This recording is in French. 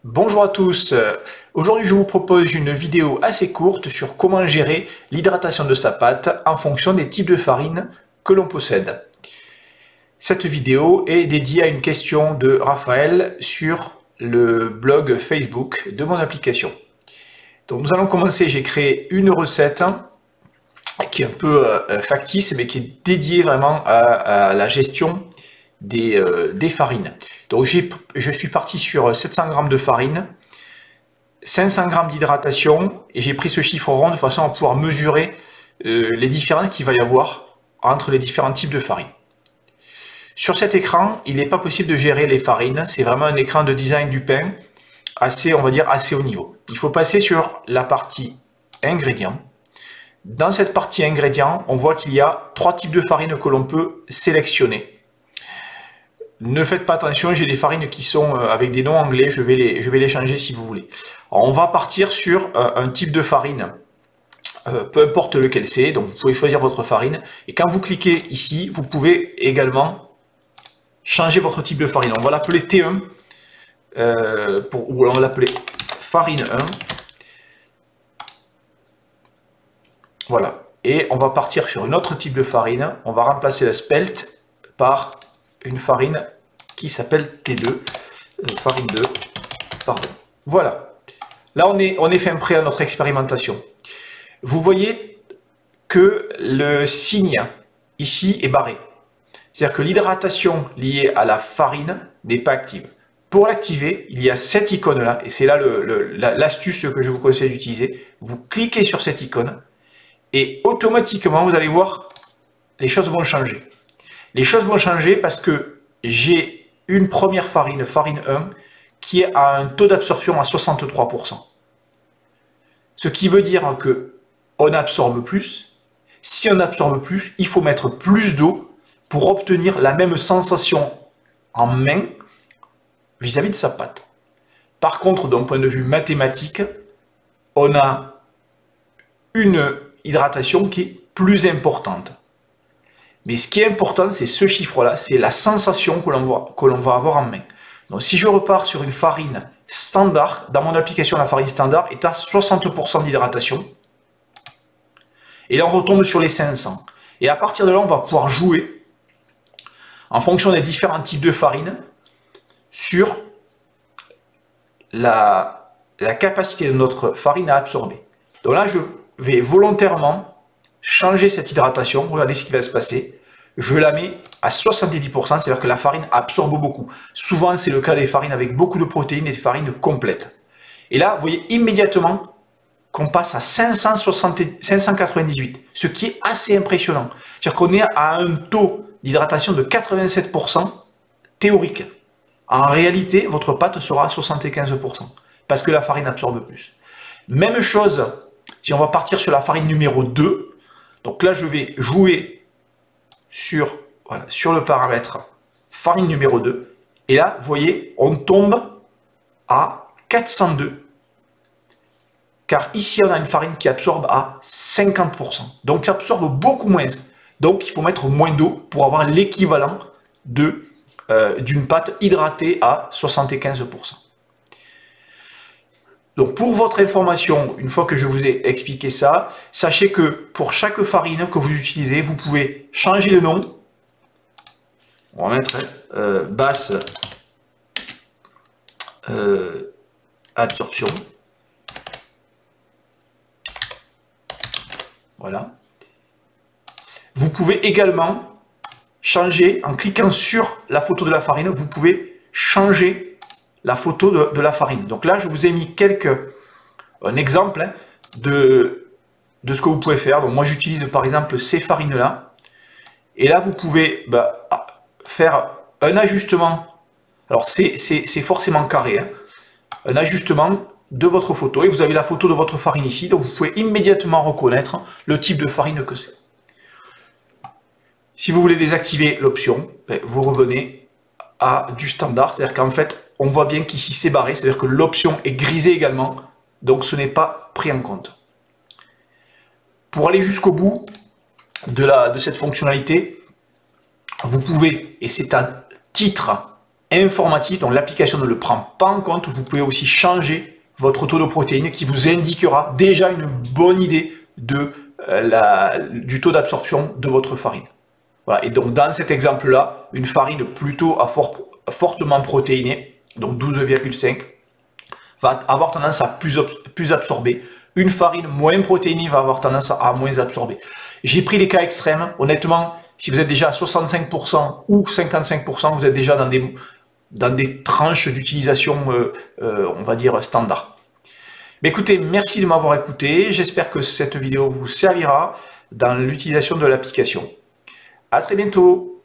Bonjour à tous, aujourd'hui je vous propose une vidéo assez courte sur comment gérer l'hydratation de sa pâte en fonction des types de farine que l'on possède. Cette vidéo est dédiée à une question de Raphaël sur le blog Facebook de mon application. Donc nous allons commencer, j'ai créé une recette qui est un peu factice mais qui est dédiée vraiment à la gestion des farines. Donc je suis parti sur 700 g de farine, 500 g d'hydratation et j'ai pris ce chiffre rond de façon à pouvoir mesurer les différences qu'il va y avoir entre les différents types de farine. Sur cet écran, il n'est pas possible de gérer les farines, c'est vraiment un écran de design du pain assez, on va dire, assez haut niveau. Il faut passer sur la partie ingrédients. Dans cette partie ingrédients, on voit qu'il y a 3 types de farine que l'on peut sélectionner. Ne faites pas attention, j'ai des farines qui sont avec des noms anglais, je vais les changer si vous voulez. Alors, on va partir sur un type de farine, peu importe lequel c'est, donc vous pouvez choisir votre farine. Et quand vous cliquez ici, vous pouvez également changer votre type de farine. On va l'appeler T1, ou on va l'appeler farine 1. Voilà. Et on va partir sur un autre type de farine. On va remplacer la spelt par une farine qui s'appelle T2, farine 2, pardon. Voilà, là on est fin prêt à notre expérimentation. Vous voyez que le signe ici est barré. C'est-à-dire que l'hydratation liée à la farine n'est pas active. Pour l'activer, il y a cette icône là, et c'est là l'astuce que je vous conseille d'utiliser. Vous cliquez sur cette icône, et automatiquement, vous allez voir, les choses vont changer. Les choses vont changer parce que j'ai une première farine, farine 1, qui a un taux d'absorption à 63%. Ce qui veut dire qu'on absorbe plus. Si on absorbe plus, il faut mettre plus d'eau pour obtenir la même sensation en main vis-à-vis de sa pâte. Par contre, d'un point de vue mathématique, on a une hydratation qui est plus importante. Mais ce qui est important, c'est ce chiffre-là, c'est la sensation que l'on va avoir en main. Donc si je repars sur une farine standard, dans mon application, la farine standard est à 60% d'hydratation. Et là, on retombe sur les 500. Et à partir de là, on va pouvoir jouer, en fonction des différents types de farine, sur la capacité de notre farine à absorber. Donc là, je vais volontairement changer cette hydratation, regardez ce qui va se passer. Je la mets à 70%, c'est-à-dire que la farine absorbe beaucoup. Souvent, c'est le cas des farines avec beaucoup de protéines et des farines complètes. Et là, vous voyez immédiatement qu'on passe à 598, ce qui est assez impressionnant. C'est-à-dire qu'on est à un taux d'hydratation de 87% théorique. En réalité, votre pâte sera à 75%, parce que la farine absorbe plus. Même chose, si on va partir sur la farine numéro 2, donc là, je vais jouer sur le paramètre farine numéro 2. Et là, vous voyez, on tombe à 402. Car ici, on a une farine qui absorbe à 50%. Donc, ça absorbe beaucoup moins. Donc, il faut mettre moins d'eau pour avoir l'équivalent d'une pâte hydratée à 75%. Donc pour votre information, une fois que je vous ai expliqué ça, sachez que pour chaque farine que vous utilisez, vous pouvez changer le nom. On va mettre basse absorption. Voilà. Vous pouvez également changer, en cliquant sur la photo de la farine, vous pouvez changer la photo de la farine. Donc là, je vous ai mis un exemple de ce que vous pouvez faire. Donc moi, j'utilise par exemple ces farines-là. Et là, vous pouvez faire un ajustement. Alors, c'est forcément carré. Hein, un ajustement de votre photo. Et vous avez la photo de votre farine ici. Donc, vous pouvez immédiatement reconnaître le type de farine que c'est. Si vous voulez désactiver l'option, vous revenez à du standard. C'est-à-dire qu'en fait, on voit bien qu'ici c'est barré, c'est-à-dire que l'option est grisée également, donc ce n'est pas pris en compte. Pour aller jusqu'au bout de cette fonctionnalité, vous pouvez, et c'est à titre informatif, donc l'application ne le prend pas en compte. Vous pouvez aussi changer votre taux de protéines qui vous indiquera déjà une bonne idée de, du taux d'absorption de votre farine. Voilà. Et donc dans cet exemple-là, une farine plutôt fortement protéinée, donc 12,5, va avoir tendance à plus absorber. Une farine moins protéinée va avoir tendance à moins absorber. J'ai pris les cas extrêmes. Honnêtement, si vous êtes déjà à 65% ou 55%, vous êtes déjà dans des tranches d'utilisation, on va dire, standard. Mais écoutez, merci de m'avoir écouté. J'espère que cette vidéo vous servira dans l'utilisation de l'application. À très bientôt.